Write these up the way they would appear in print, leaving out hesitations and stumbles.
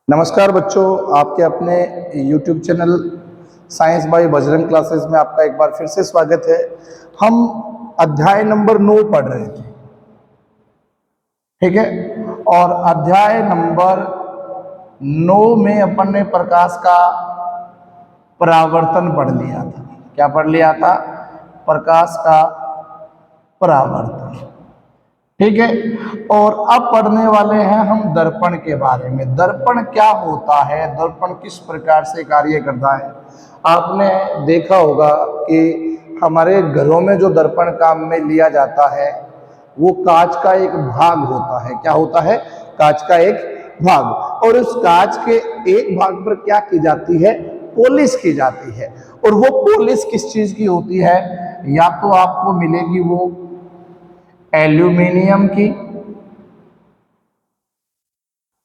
नमस्कार बच्चों, आपके अपने YouTube channel science by Bajrang classes में आपका एक बार फिर से स्वागत है। हम अध्याय नंबर 9 पढ़ रहे थे, ठीक है। और अध्याय नंबर 9 में अपन ने प्रकाश का परावर्तन पढ़ लिया था। क्या पढ़ लिया था? प्रकाश का परावर्तन, ठीक है। और अब पढ़ने वाले हैं हम दर्पण के बारे में। दर्पण क्या होता है, दर्पण किस प्रकार से कार्य करता है। आपने देखा होगा कि हमारे घरों में जो दर्पण काम में लिया जाता है वो कांच का एक भाग होता है। क्या होता है? कांच का एक भाग। और उस कांच के एक भाग पर क्या की जाती है? पॉलिश की जाती है। और वो पॉलिश किस चीज की होती है? या तो आपको मिलेगी वो एल्यूमिनियम की,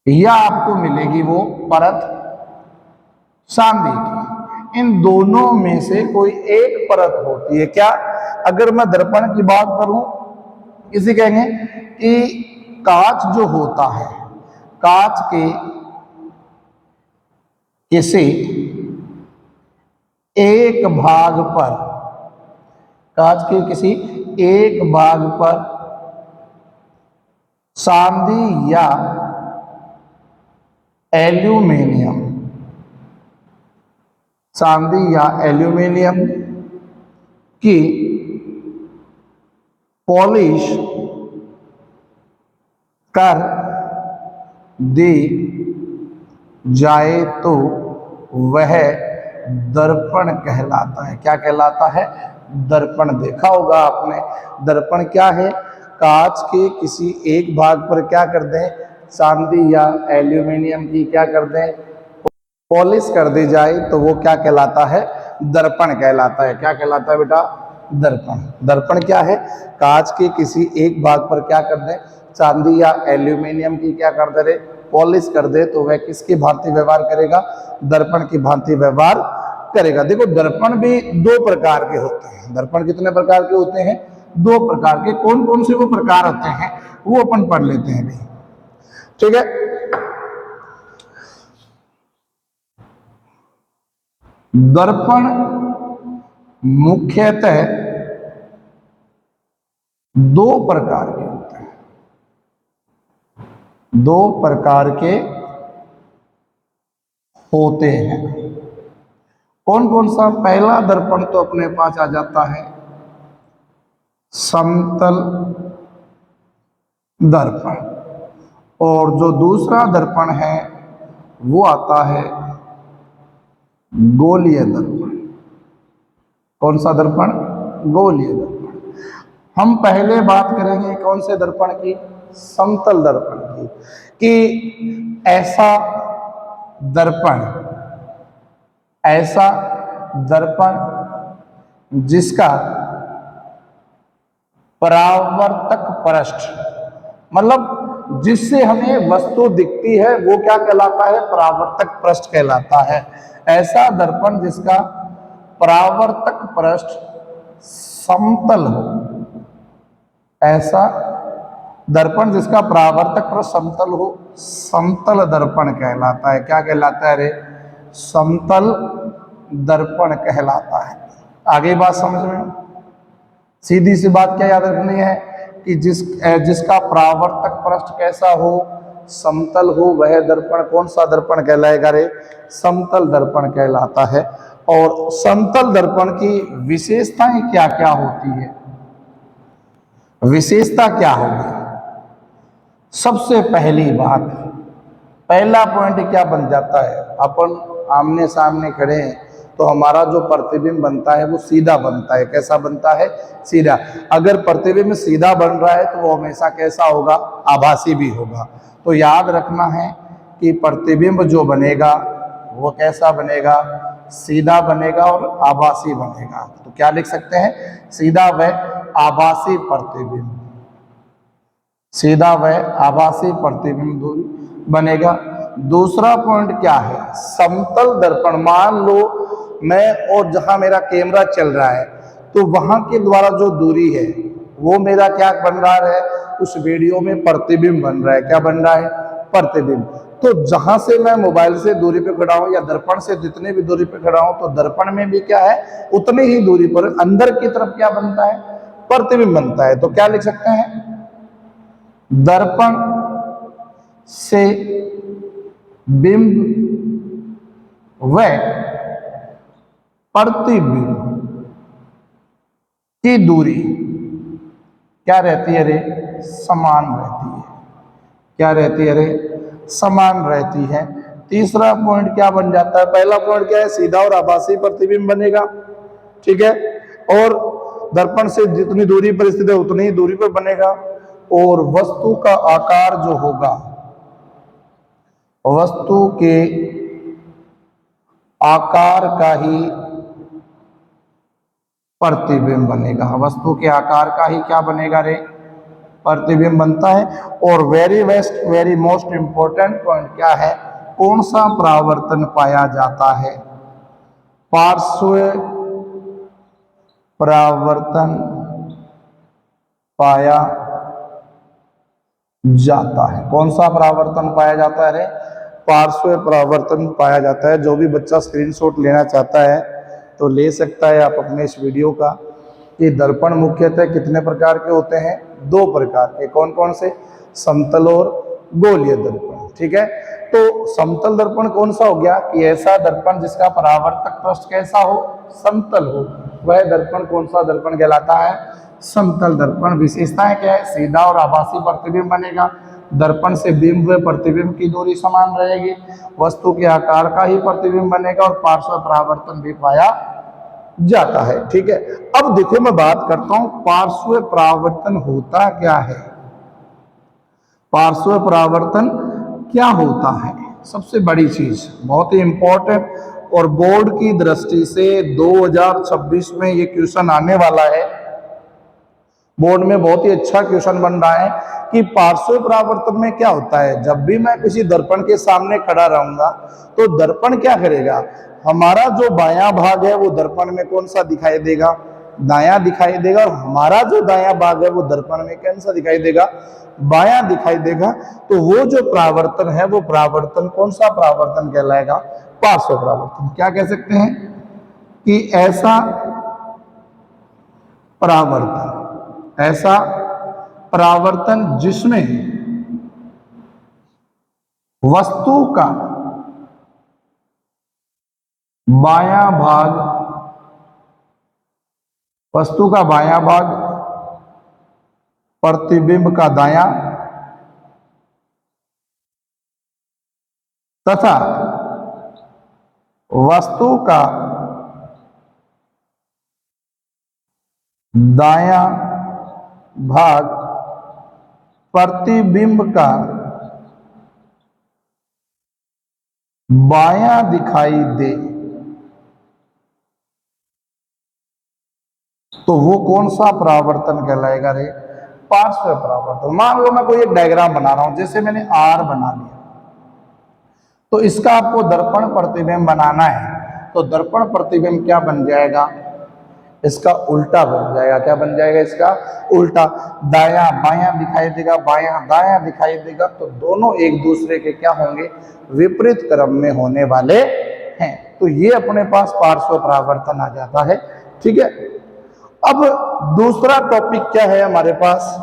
या आपको मिलेगी वो परत चांदी की। इन दोनों में से कोई एक परत होती है। क्या? अगर मैं दर्पण की बात करूं, इसे कहेंगे कि कांच जो होता है, कांच के किसी एक भाग पर, कांच के किसी एक भाग पर चांदी या एल्यूमिनियम, चांदी या एल्यूमिनियम की पॉलिश कर दी जाए तो वह दर्पण कहलाता है। क्या कहलाता है? दर्पण। देखा होगा आपने, दर्पण क्या है? कांच के किसी एक भाग पर क्या कर दें? चांदी या एल्यूमिनियम की क्या कर दें? पॉलिश कर दी जाए तो वो क्या कहलाता है? दर्पण कहलाता है। क्या कहलाता है बेटा? दर्पण। दर्पण क्या है? कांच के किसी एक भाग पर क्या कर दें? चांदी या एल्यूमिनियम की क्या कर दे? पॉलिश कर दे तो वह किसकी भांति व्यवहार करेगा? दर्पण की भांति व्यवहार करेगा। देखो, दर्पण भी दो प्रकार के होते हैं। दर्पण कितने प्रकार के होते हैं? दो प्रकार के। कौन कौन से वो प्रकार होते हैं वो अपन पढ़ लेते हैं अभी, ठीक है। दर्पण मुख्यतः दो प्रकार के होते हैं। दो प्रकार के होते हैं। कौन कौन सा? पहला दर्पण तो अपने पास आ जाता है समतल दर्पण, और जो दूसरा दर्पण है वो आता है गोलीय दर्पण। कौन सा दर्पण? गोलीय दर्पण। हम पहले बात करेंगे कौन से दर्पण की? समतल दर्पण की। कि ऐसा दर्पण, ऐसा दर्पण जिसका परावर्तक पृष्ठ, मतलब जिससे हमें वस्तु दिखती है वो क्या कहलाता है? परावर्तक पृष्ठ कहलाता है। ऐसा दर्पण जिसका परावर्तक पृष्ठ समतल हो, ऐसा दर्पण जिसका परावर्तक पृष्ठ समतल हो, समतल दर्पण कहलाता है। क्या कहलाता है रे? समतल दर्पण कहलाता है। आगे बात समझ में? सीधी सी बात क्या याद रखनी है कि जिसका परावर्तक पृष्ठ कैसा हो? समतल हो, वह दर्पण कौन सा दर्पण कहलाएगा रे? समतल दर्पण कहलाता है। और समतल दर्पण की विशेषताएं क्या क्या होती है? विशेषता क्या होगी? सबसे पहली बात, पहला पॉइंट क्या बन जाता है? अपन आमने सामने खड़े हैं तो हमारा जो प्रतिबिंब बनता है वो सीधा बनता है। कैसा बनता है? सीधा। अगर प्रतिबिंब सीधा बन रहा है तो वो हमेशा कैसा होगा? आभासी भी होगा। तो याद रखना है कि प्रतिबिंब जो बनेगा वो कैसा बनेगा? सीधा बनेगा और आभासी बनेगा। तो क्या लिख सकते हैं? सीधा व आभासी प्रतिबिंब, सीधा व आभासी प्रतिबिंब बनेगा। दूसरा पॉइंट क्या है? समतल दर्पण। मान लो मैं और जहां मेरा कैमरा चल रहा है तो वहां के द्वारा जो दूरी है वो मेरा क्या बन रहा है? उस वीडियो में प्रतिबिंब बन रहा है। क्या बन रहा है? प्रतिबिंब। तो जहां से मैं मोबाइल से दूरी पे खड़ा हूं या दर्पण से जितनी भी दूरी पे खड़ा हूं, तो दर्पण में भी क्या है, उतनी ही दूरी पर अंदर की तरफ क्या बनता है, प्रतिबिंब बनता है। तो क्या लिख सकते हैं, दर्पण से बिंब व प्रतिबिंब की दूरी क्या रहती है रे, समान रहती है। क्या रहती है रे, समान रहती है। तीसरा पॉइंट क्या बन जाता है, पहला पॉइंट क्या है, सीधा और आभासी प्रतिबिंब बनेगा, ठीक है, और दर्पण से जितनी दूरी पर स्थित है उतनी ही दूरी पर बनेगा। और वस्तु का आकार जो होगा, वस्तु के आकार का ही प्रतिबिंब बनेगा। वस्तु के आकार का ही क्या बनेगा रे, प्रतिबिंब बनता है। और वेरी मोस्ट इंपॉर्टेंट पॉइंट क्या है, कौन सा परावर्तन पाया जाता है, पार्श्व परावर्तन पाया जाता है। कौन सा परावर्तन पाया जाता है रे, पार्श्व परावर्तन पाया जाता है। जो भी बच्चा स्क्रीनशॉट लेना चाहता है तो ले सकता है आप अपने इस वीडियो का। कि दर्पण मुख्यतः कितने प्रकार के होते हैं, दो प्रकार के। कौन कौन से, समतल और गोलीय दर्पण, ठीक है। तो समतल दर्पण कौन सा हो गया, कि ऐसा दर्पण जिसका परावर्तक पृष्ठ कैसा हो, समतल हो, वह दर्पण कौन सा दर्पण कहलाता है, समतल दर्पण। विशेषताएं क्या है, सीधा और आभासी प्रतिबिंब बनेगा, दर्पण से बिंब व प्रतिबिंब की दूरी समान रहेगी, वस्तु के आकार का ही प्रतिबिंब बनेगा और पार्श्व परावर्तन भी पाया जाता है, ठीक है। अब देखो मैं बात करता हूं पार्श्व परावर्तन होता क्या है। पार्श्व परावर्तन क्या होता है, सबसे बड़ी चीज, बहुत ही इंपॉर्टेंट, और बोर्ड की दृष्टि से 2026 में ये क्वेश्चन आने वाला है। बोर्ड में बहुत ही अच्छा क्वेश्चन बन रहा है कि पार्श्व परावर्तन में क्या होता है। जब भी मैं किसी दर्पण के सामने खड़ा रहूंगा तो दर्पण क्या करेगा, हमारा जो बायां भाग है वो दर्पण में कौन सा दिखाई देगा, दायां दिखाई देगा, और हमारा जो दायां भाग है वो दर्पण में कौन सा दिखाई देगा, बायां दिखाई देगा। तो वो जो परावर्तन है वो परावर्तन कौन सा परावर्तन कहलाएगा, पार्श्व परावर्तन। क्या कह सकते हैं कि ऐसा परावर्तन, ऐसा परावर्तन जिसमें वस्तु का बायां भाग, वस्तु का बायां भाग प्रतिबिंब का दायां तथा वस्तु का दायां भाग प्रतिबिंब का बायां दिखाई दे, तो वो कौन सा परावर्तन कहलाएगा रे, पार्श्व परावर्तन। मान लो मैं कोई एक डायग्राम बना रहा हूं, जैसे मैंने आर बना लिया, तो इसका आपको दर्पण प्रतिबिंब बनाना है, तो दर्पण प्रतिबिंब क्या बन जाएगा, इसका उल्टा बन जाएगा। क्या बन जाएगा, इसका उल्टा, दायां बायां दिखाई देगा, बायां दायां दिखाई देगा, तो दोनों एक दूसरे के क्या होंगे, विपरीत क्रम में होने वाले हैं। तो ये अपने पास पार्श्व परावर्तन आ जाता है, ठीक है। अब दूसरा टॉपिक क्या है हमारे पास,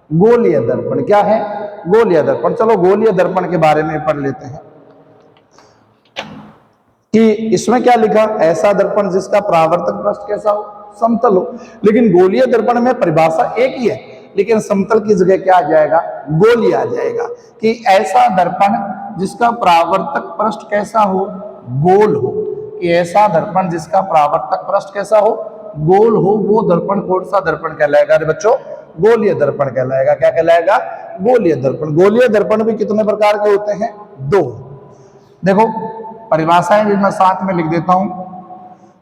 गोलीय दर्पण। क्या है, गोलीय दर्पण। चलो गोलीय दर्पण के बारे में पढ़ लेते हैं कि इसमें क्या लिखा, ऐसा दर्पण जिसका परावर्तक पृष्ठ कैसा हो, समतल हो। लेकिन गोलीय दर्पण में परिभाषा एक ही है, लेकिन समतल की जगह क्या आ जाएगा, गोलीय आ जाएगा। कि ऐसा दर्पण जिसका परावर्तक पृष्ठ कैसा हो, गोल हो। कि ऐसा दर्पण जिसका परावर्तक पृष्ठ कैसा हो, गोल हो, वो दर्पण कौन सा दर्पण कहलाएगा अरे बच्चों, गोलीय दर्पण कहलाएगा। क्या कहलाएगा, गोलीय दर्पण। गोलीय दर्पण भी कितने प्रकार के होते हैं, दो। देखो परिभाषाएं भी मैं साथ में लिख देता हूं,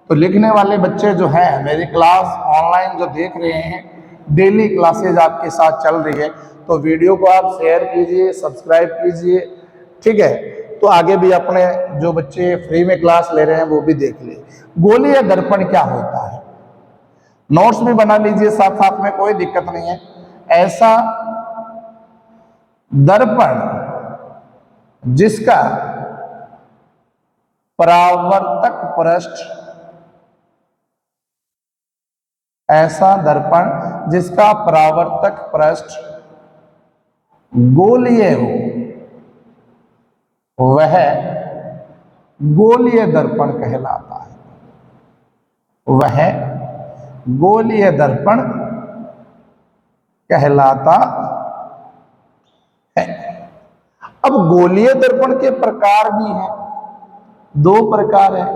तो लिखने वाले बच्चे जो हैं, मेरी क्लास ऑनलाइन जो देख रहे हैं, डेली क्लासेज आपके साथ चल रही है, तो वीडियो को आप शेयर कीजिए, सब्सक्राइब कीजिए, ठीक है। तो आगे भी अपने जो बच्चे फ्री में क्लास ले रहे हैं वो भी देख ले। गोलीय दर्पण क्या होता है, नोट्स में बना लीजिए साथ साथ में, कोई दिक्कत नहीं है। ऐसा दर्पण जिसका परावर्तक पृष्ठ, ऐसा दर्पण जिसका परावर्तक पृष्ठ गोलीय हो, वह गोलीय दर्पण कहलाता है। वह गोलीय दर्पण कहलाता है। अब गोलीय दर्पण के प्रकार भी हैं, दो प्रकार है।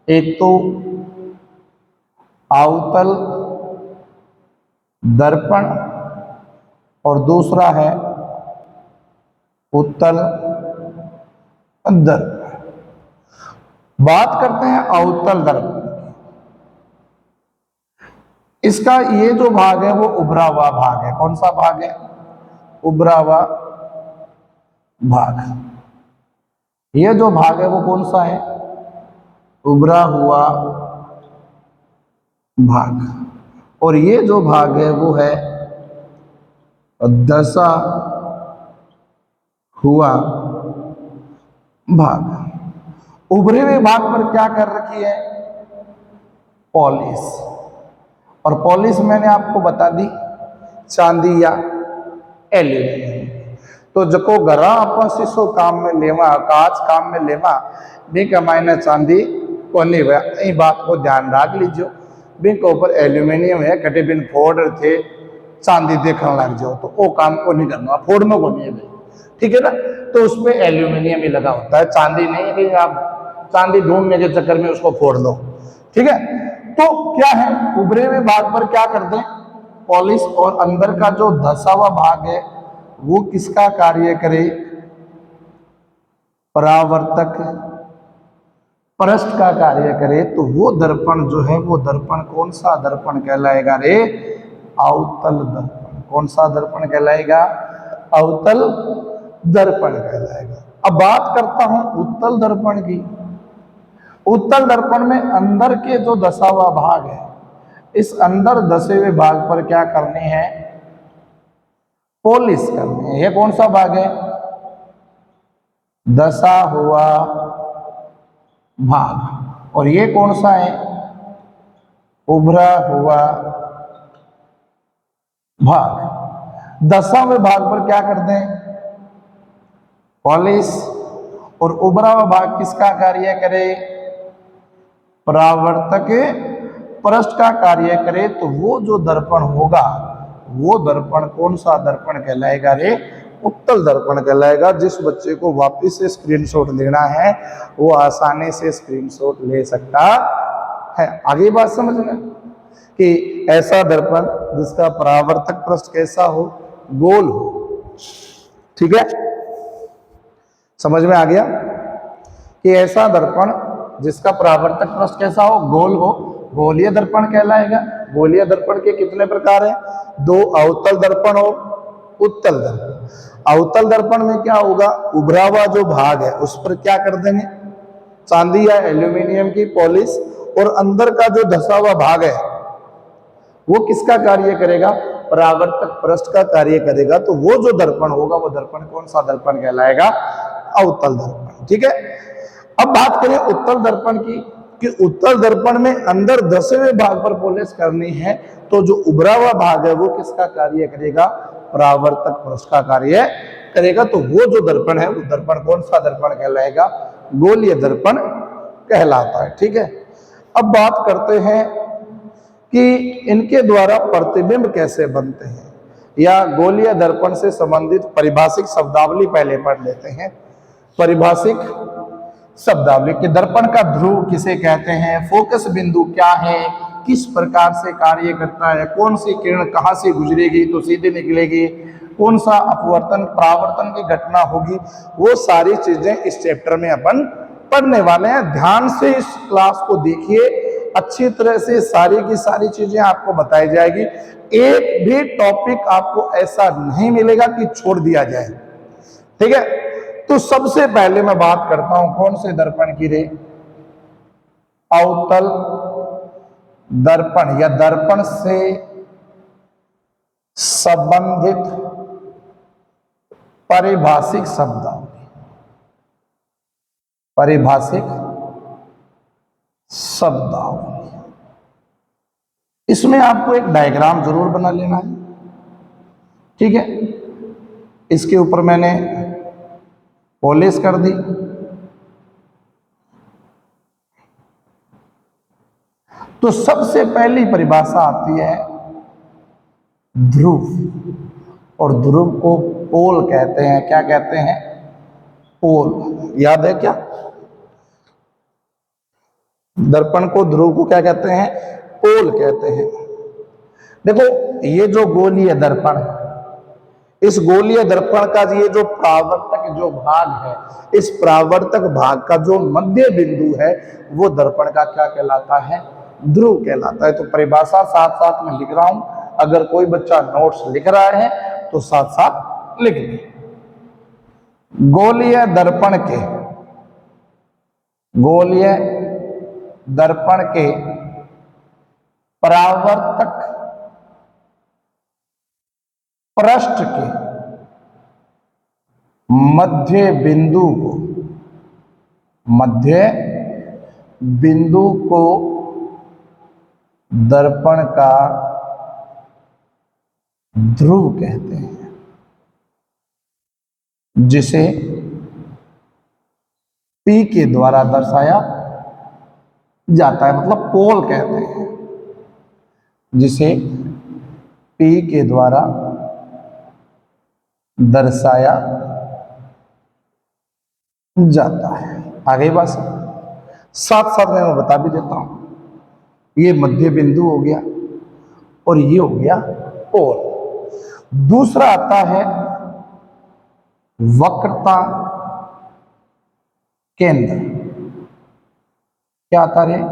एक तो अवतल दर्पण और दूसरा है उत्तल दर्पण। बात करते हैं अवतल दर्पण की। इसका ये जो भाग है वो उभरा हुआ भाग है। कौन सा भाग है? उभरा हुआ भाग। ये जो भाग है वो कौन सा है? उभरा हुआ भाग। और ये जो भाग है वो है दसा हुआ भाग। उभरे हुए भाग पर क्या कर रखी है? पॉलिश। और पॉलिश मैंने आपको बता दी चांदी या एल्यूमिनियम। तो जको घरा अपन शीशो काम में लेवा, कांच काम में लेवा, बिक मायने चांदी को नहीं हुआ। ये बात को ध्यान रख लीजिए। बिक ऊपर एल्यूमिनियम है, कटे बिन फोड़ थे चांदी देखने लग जाओ तो वो काम को नहीं करना, फोड़ना को नहीं है, ठीक है ना। तो उसमें एल्यूमिनियम ही लगा होता है, चांदी नहीं है कि आप चांदी ढूंढने के चक्कर में उसको फोड़ दो, ठीक है। तो क्या है, उभरे हुए भाग पर क्या कर दें? पॉलिश। और अंदर का जो धसा हुआ भाग है वो किसका कार्य करे? परावर्तक पृष्ठ का कार्य करे। तो वो दर्पण जो है वो दर्पण कौन सा दर्पण कहलाएगा रे? अवतल दर्पण। कौन सा दर्पण कहलाएगा? अवतल दर्पण कहलाएगा। अब बात करता हूं उत्तल दर्पण की। उत्तल दर्पण में अंदर के जो धसा हुआ भाग है, इस अंदर धसे हुए भाग पर क्या करनी है? पॉलिश करनी है। ये कौन सा भाग है? धसा हुआ भाग। और ये कौन सा है? उभरा हुआ भाग। धसा हुए भाग पर क्या कर दें? पॉलिश। और उभरा हुआ भाग किसका कार्य करे? परावर्तक पृष्ठ का कार्य करे। तो वो जो दर्पण होगा वो दर्पण कौन सा दर्पण कहलाएगा रे? उत्तल दर्पण कहलाएगा। जिस बच्चे को वापिस से स्क्रीनशॉट लेना है वो आसानी से स्क्रीनशॉट ले सकता है। आगे बात समझना कि ऐसा दर्पण जिसका परावर्तक पृष्ठ कैसा हो? गोल हो, ठीक है। समझ में आ गया कि ऐसा दर्पण जिसका परावर्तक पृष्ठ कैसा हो? गोल हो, गोलीय दर्पण कहलाएगा। गोलीय दर्पण के कितने प्रकार हैं? दो, अवतल दर्पण और उत्तल दर्पण। अवतल दर्पण में क्या होगा? उभरा हुआ जो भाग है उस पर क्या कर देंगे? चांदी या एल्यूमिनियम की पॉलिश। और अंदर का जो धसा हुआ भाग है वो किसका कार्य करेगा? परावर्तक पृष्ठ का कार्य करेगा। तो वो जो दर्पण होगा वो दर्पण कौन सा दर्पण कहलाएगा? अवतल दर्पण, ठीक है। अब बात करें उत्तल दर्पण की, कि उत्तल दर्पण में अंदर धसे हुए भाग पर पॉलिश करनी है। तो जो उभरा हुआ भाग है वो किसका कार्य करेगा? परावर्तक पृष्ठ का कार्य करेगा। तो वो जो दर्पण है वो दर्पण कौन सा दर्पण कहलाएगा? गोलीय दर्पण कहलाता है, ठीक है। अब बात करते हैं कि इनके द्वारा प्रतिबिंब कैसे बनते हैं, या गोलीय दर्पण से संबंधित परिभाषिक शब्दावली पहले पढ़ लेते हैं। परिभाषिक शब्दावली कि दर्पण का ध्रुव किसे कहते हैं, फोकस बिंदु क्या है, किस प्रकार से कार्य करता है, कौन सी किरण कहां से गुजरेगी तो सीधे निकलेगी, कौन सा अपवर्तन परावर्तन की घटना होगी, वो सारी चीजें इस चैप्टर में अपन पढ़ने वाले हैं। ध्यान से इस क्लास को देखिए, अच्छी तरह से सारी की सारी चीजें आपको बताई जाएगी। एक भी टॉपिक आपको ऐसा नहीं मिलेगा कि छोड़ दिया जाए, ठीक है। तो सबसे पहले मैं बात करता हूं कौन से दर्पण की रे? अवतल दर्पण या दर्पण से संबंधित परिभाषिक शब्दावली। परिभाषिक शब्दावली। इसमें आपको एक डायग्राम जरूर बना लेना है, ठीक है। इसके ऊपर मैंने पॉलिश कर दी। तो सबसे पहली परिभाषा आती है ध्रुव, और ध्रुव को पोल कहते हैं। क्या कहते हैं? पोल। याद है क्या? दर्पण को, ध्रुव को क्या कहते हैं? पोल कहते हैं। देखो, ये जो गोलीय दर्पण है, इस गोलीय दर्पण का ये जो परावर्तक जो भाग है, इस परावर्तक भाग का जो मध्य बिंदु है, वो दर्पण का क्या कहलाता है? ध्रुव कहलाता है। तो परिभाषा साथ साथ में लिख रहा हूं, अगर कोई बच्चा नोट्स लिख रहा है तो साथ साथ लिख ले। गोलीय दर्पण के, गोलीय दर्पण के परावर्तक पृष्ठ के मध्य बिंदु को, मध्य बिंदु को दर्पण का ध्रुव कहते हैं, जिसे P के द्वारा दर्शाया जाता है, मतलब पोल कहते हैं, जिसे P के द्वारा दर्शाया जाता है। आगे बात साथ साथ मैं बता भी देता हूं। ये मध्य बिंदु हो गया और ये हो गया पोल। दूसरा आता है वक्रता केंद्र। क्या आता है?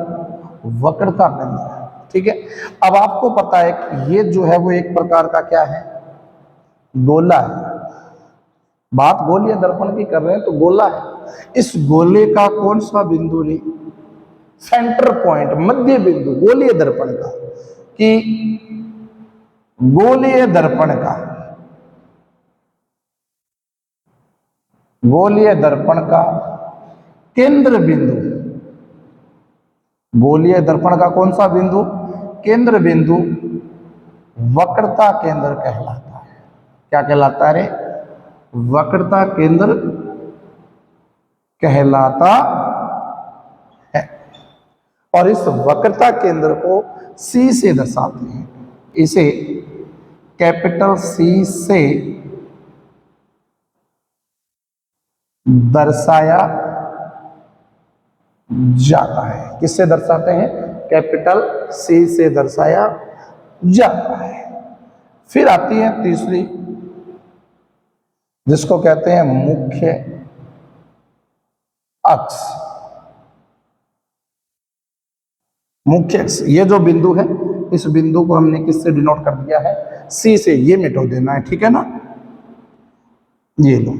वक्रता केंद्र, ठीक है। अब आपको पता है कि ये जो है वो एक प्रकार का क्या है? गोला है। बात गोलीय दर्पण की कर रहे हैं तो गोला है। इस गोले का कौन सा बिंदु नहीं, सेंटर पॉइंट, मध्य बिंदु गोलीय दर्पण का, कि गोलीय दर्पण का, गोलीय दर्पण का केंद्र बिंदु, गोलीय दर्पण का कौन सा बिंदु? केंद्र बिंदु वक्रता केंद्र कहलाता है। क्या कहलाता है? वक्रता केंद्र कहलाता है। और इस वक्रता केंद्र को C से दर्शाते हैं। इसे कैपिटल C से दर्शाया जाता है। किससे दर्शाते हैं? कैपिटल C से दर्शाया जाता है। फिर आती है तीसरी, जिसको कहते हैं मुख्य अक्ष। मुख्य अक्ष, ये जो बिंदु है, इस बिंदु को हमने किससे डिनोट कर दिया है? C से। ये मिटो देना है, ठीक है ना? ये लो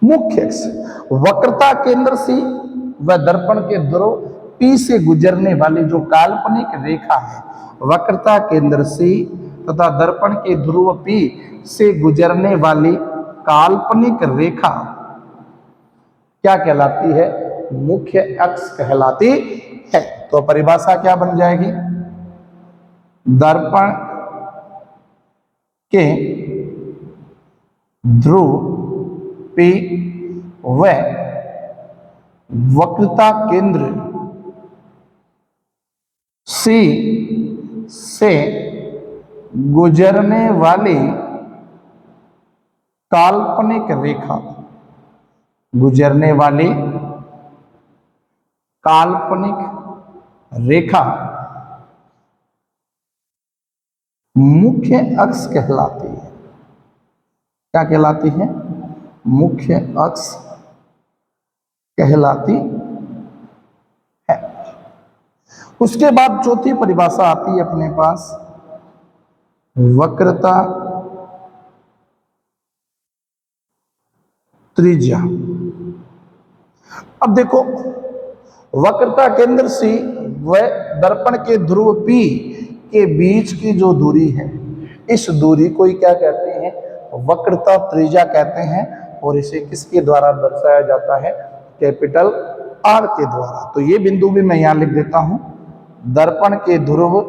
मुख्य अक्ष। वक्रता केंद्र C व दर्पण के ध्रुव P से गुजरने वाली जो काल्पनिक रेखा है, वक्रता केंद्र C तथा दर्पण के ध्रुव P से गुजरने वाली काल्पनिक रेखा क्या कहलाती है? मुख्य अक्ष कहलाती है। तो परिभाषा क्या बन जाएगी? दर्पण के ध्रुव P व वक्रता केंद्र C से गुजरने वाली काल्पनिक रेखा, गुजरने वाली काल्पनिक रेखा मुख्य अक्ष कहलाती है। क्या कहलाती है? मुख्य अक्ष कहलाती है। उसके बाद चौथी परिभाषा आती है अपने पास वक्रता त्रिज्या। अब देखो, वक्रता केंद्र C व दर्पण के ध्रुव P के बीच की जो दूरी है, इस दूरी को ही क्या कहते हैं? वक्रता त्रिज्या कहते हैं। और इसे किसके द्वारा दर्शाया जाता है? कैपिटल आर के द्वारा। तो ये बिंदु भी मैं यहां लिख देता हूं, दर्पण के ध्रुव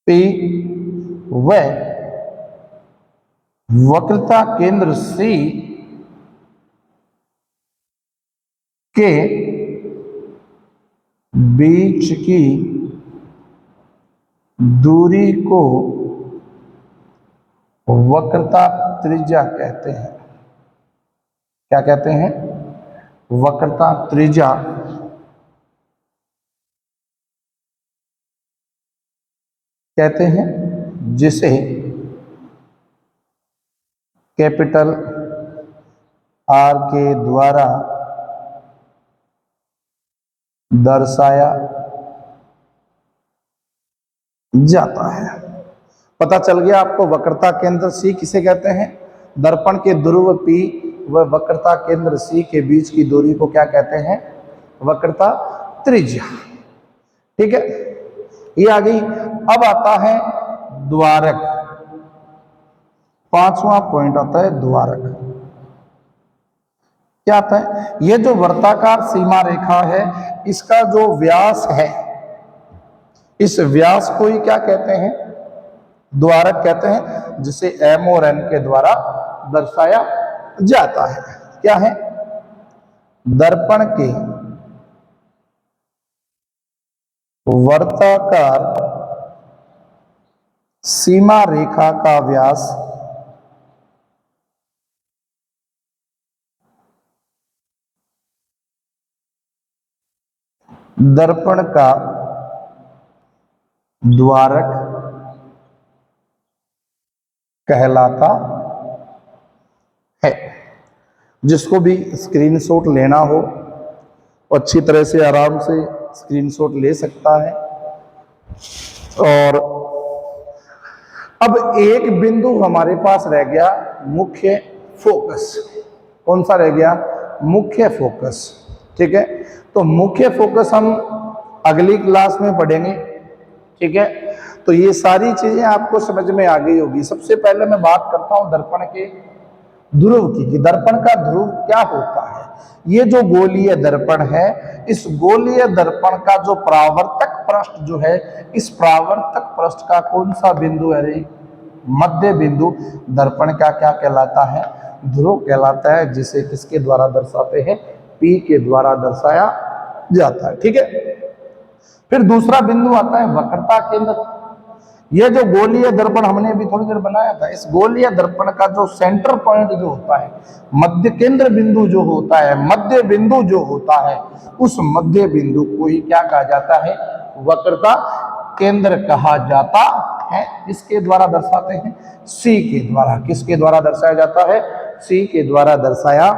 P व वक्रता केंद्र C के बीच की दूरी को वक्रता त्रिज्या कहते हैं। क्या कहते हैं? वक्रता त्रिज्या कहते हैं, जिसे कैपिटल आर के द्वारा दर्शाया जाता है। पता चल गया आपको वक्रता केंद्र C किसे कहते हैं? दर्पण के ध्रुव P व वक्रता केंद्र C के बीच की दूरी को क्या कहते हैं? वक्रता त्रिज्या। ठीक है, ये आ गई। अब आता है द्वारक। पांचवा पॉइंट आता है द्वारक। क्या आता है? ये जो वर्ताकार सीमा रेखा है, इसका जो व्यास है, इस व्यास को ही क्या कहते हैं? द्वारक कहते हैं, जिसे M और N के द्वारा दर्शाया जाता है। क्या है? दर्पण के वर्ताकार सीमा रेखा का व्यास दर्पण का द्वारक कहलाता है। जिसको भी स्क्रीनशॉट लेना हो, अच्छी तरह से आराम से स्क्रीनशॉट ले सकता है। और अब एक बिंदु हमारे पास रह गया, मुख्य फोकस। कौन सा रह गया? मुख्य फोकस। ठीक है, तो मुख्य फोकस हम अगली क्लास में पढ़ेंगे। ठीक है, तो ये सारी चीजें आपको समझ में आ गई होगी। सबसे पहले मैं बात करता हूं दर्पण के ध्रुव की, कि दर्पण का ध्रुव क्या होता है। ये जो गोलीय दर्पण है, इस गोलीय दर्पण का जो परावर्तक पृष्ठ जो है, इस परावर्तक पृष्ठ का कौन सा बिंदु है रे? मध्य बिंदु दर्पण का क्या कहलाता है? ध्रुव कहलाता है, जिसे किसके द्वारा दर्शाते हैं? P के द्वारा दर्शाया जाता है। ठीक है, फिर दूसरा बिंदु आता है वक्रता केंद्र। यह जो गोलीय दर्पण हमने अभी थोड़ी देर बनाया था, इस गोलीय दर्पण का जो सेंटर पॉइंट जो होता है, मध्य केंद्र बिंदु जो होता है, मध्य बिंदु जो होता है, उस मध्य बिंदु को ही क्या कहा जाता है? वक्रता केंद्र कहा जाता है। इसके द्वारा दर्शाते हैं? C के द्वारा। किसके द्वारा दर्शाया जाता है? C के द्वारा दर्शाया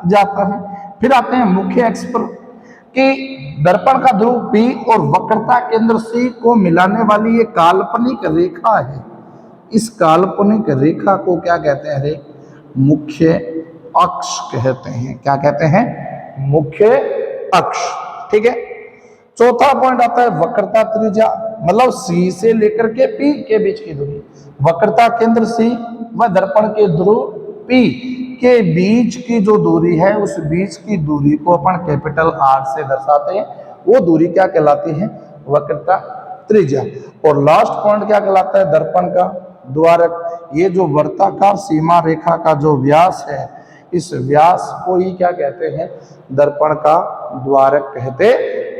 जाता है। फिर आते हैं मुख्य अक्ष पर, कि दर्पण का ध्रुव P और वक्रता केंद्र C को मिलाने वाली ये काल्पनिक रेखा है। इस काल्पनिक रेखा को क्या कहते हैं रे? मुख्य अक्ष कहते हैं। क्या कहते हैं? मुख्य अक्ष। ठीक है, चौथा पॉइंट आता है वक्रता त्रिज्या, मतलब C से लेकर के P के बीच की दूरी। वक्रता केंद्र C व दर्पण के ध्रुव P के बीच की जो दूरी है, उस बीच की दूरी को अपन कैपिटल R से दर्शाते हैं। वो दूरी क्या कहलाती है? वक्रता त्रिज्या। और लास्ट पॉइंट क्या कहलाता है? दर्पण का द्वारक। ये जो वर्ताकार सीमा रेखा का जो व्यास है, इस व्यास को ही क्या कहते हैं? दर्पण का द्वारक कहते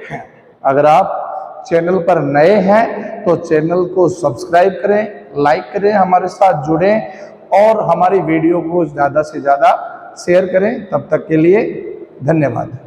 हैं। अगर आप चैनल पर नए हैं तो चैनल को सब्सक्राइब करें, लाइक करें, हमारे साथ जुड़ें और हमारी वीडियो को ज़्यादा से ज़्यादा शेयर करें। तब तक के लिए धन्यवाद।